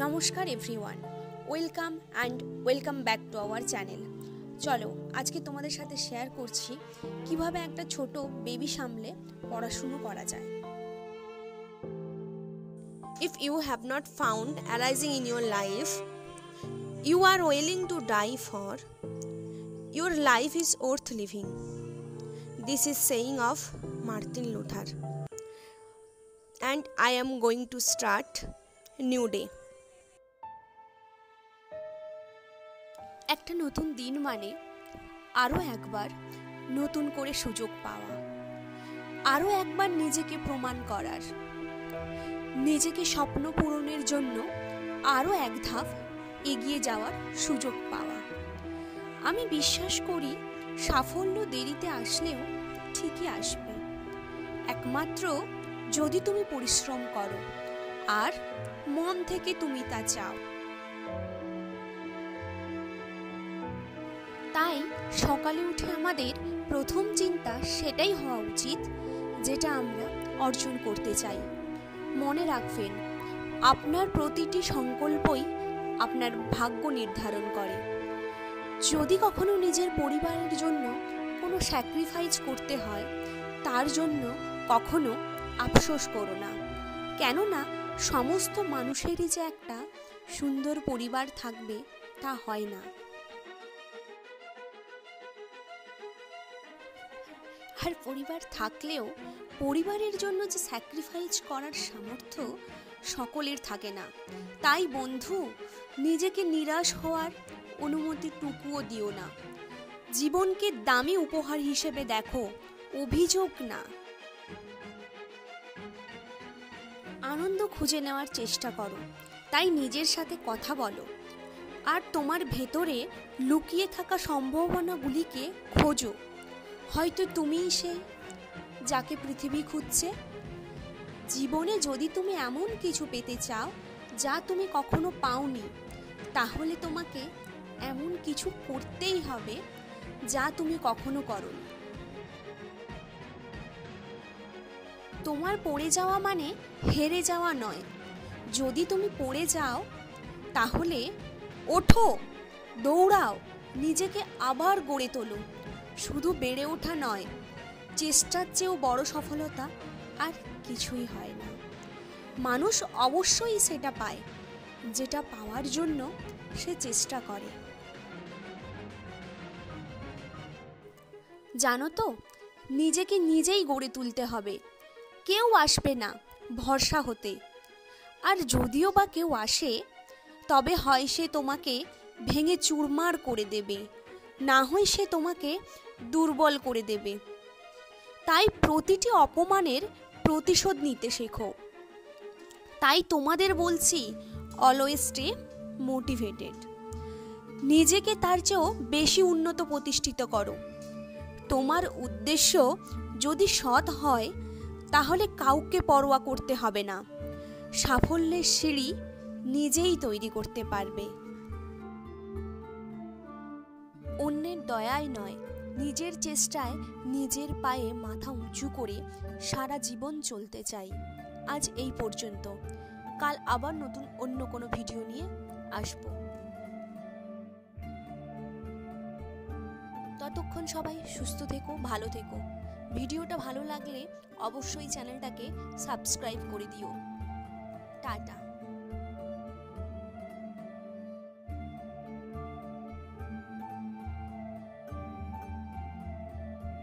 নমস্কার everyone, welcome back to our channel. চলো আজকে তোমাদের সাথে শেয়ার করছি কিভাবে একটা ছোট বেবি সামলে পড়াশুনো করা যায়। If you have not found arising in your life, you are willing to die for, your life is worth living. This is saying of Martin Luther. And I am going to start new day. একটা নতুন দিন মানে আরও একবার নতুন করে সুযোগ পাওয়া, আরও একবার নিজেকে প্রমাণ করার, নিজেকে স্বপ্ন পূরণের জন্য আরও এক ধাপ এগিয়ে যাওয়ার সুযোগ পাওয়া। আমি বিশ্বাস করি সাফল্য দেরিতে আসলেও ঠিকই আসবে, একমাত্র যদি তুমি পরিশ্রম করো আর মন থেকে তুমি তা চাও। তাই সকালে উঠে আমাদের প্রথম চিন্তা সেটাই হওয়া উচিত যেটা আমরা অর্জন করতে চাই। মনে রাখবেন, আপনার প্রতিটি সংকল্পই আপনার ভাগ্য নির্ধারণ করে। যদি কখনো নিজের পরিবারের জন্য কোনো স্যাক্রিফাইস করতে হয়, তার জন্য কখনো আফসোস করো না, কেননা সমস্ত মানুষেরই যে একটা সুন্দর পরিবার থাকবে তা হয় না। আর পরিবার থাকলেও পরিবারের জন্য যে স্যাক্রিফাইস করার সামর্থ্য সকলের থাকে না। তাই বন্ধু, নিজেকে নিরাশ হওয়ার অনুমতিটুকুও দিও না। জীবনকে দামি উপহার হিসেবে দেখো, অভিযোগ না। আনন্দ খুঁজে নেওয়ার চেষ্টা করো, তাই নিজের সাথে কথা বলো আর তোমার ভেতরে লুকিয়ে থাকা সম্ভাবনাগুলিকে খোঁজো। হয়তো তুমিই সেই যাকে পৃথিবী খুঁজছে। জীবনে যদি তুমি এমন কিছু পেতে চাও যা তুমি কখনো পাওনি, তাহলে তোমাকে এমন কিছু করতেই হবে যা তুমি কখনো করোনি। তোমার পড়ে যাওয়া মানে হেরে যাওয়া নয়। যদি তুমি পড়ে যাও তাহলে ওঠো, দৌড়াও, নিজেকে আবার গড়ে তোলো। শুধু বেড়ে ওঠা নয়, চেষ্টার চেয়েও বড় সফলতা আর কিছুই হয় না। মানুষ অবশ্যই সেটা পায় যেটা পাওয়ার জন্য সে চেষ্টা করে। জানো তো, নিজেকে নিজেই গড়ে তুলতে হবে, কেউ আসবে না ভরসা হতে। আর যদিও বা কেউ আসে, তবে হয় সে তোমাকে ভেঙে চুরমার করে দেবে, না হয় সে তোমাকে দুর্বল করে দেবে। তাই প্রতিটি অপমানের প্রতিশোধ নিতে শেখো। তাই তোমাদের বলছি, অলওয়েজ স্টে মোটিভেটেড। নিজেকে তার চেয়েও বেশি উন্নত প্রতিষ্ঠিত করো। তোমার উদ্দেশ্য যদি সৎ হয়, তাহলে কাউকে পরোয়া করতে হবে না। সাফল্যের সিঁড়ি নিজেই তৈরি করতে পারবে। অন্যের দয়ায় নয়, নিজের চেষ্টায় নিজের পায়ে মাথা উঁচু করে সারা জীবন চলতে চাই। আজ এই পর্যন্ত, কাল আবার নতুন অন্য কোনো ভিডিও নিয়ে আসবো। ততক্ষণ সবাই সুস্থ থেকো, ভালো থেকো। ভিডিওটা ভালো লাগলে অবশ্যই চ্যানেলটাকে সাবস্ক্রাইব করে দিও। টাটা।